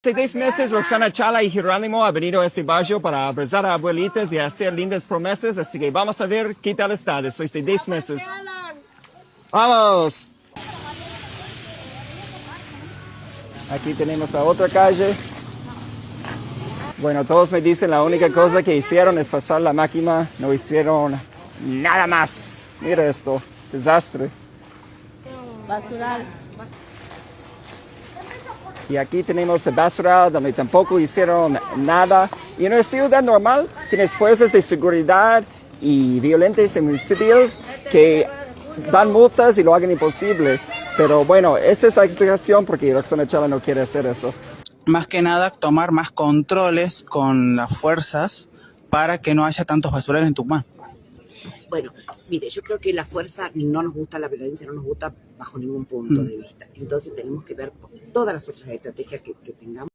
Hace 10 meses Roxana Chala y Jerónimo han venido a este barrio para abrazar a abuelitas y hacer lindas promesas, así que vamos a ver qué tal está después de 10 meses. ¡Vamos! Aquí tenemos la otra calle. Bueno, todos me dicen la única cosa que hicieron es pasar la máquina, no hicieron nada más. Mira esto, desastre. Basural. Y aquí tenemos el basural donde tampoco hicieron nada. Y en una ciudad normal tienes fuerzas de seguridad y violentos del municipio que dan multas y lo hagan imposible. Pero bueno, esta es la explicación porque Roxana Chala no quiere hacer eso. Más que nada, tomar más controles con las fuerzas para que no haya tantos basureros en Tucumán. Bueno, mire, yo creo que la fuerza no nos gusta, la violencia no nos gusta bajo ningún punto de vista. Entonces tenemos que ver todas las otras estrategias que tengamos.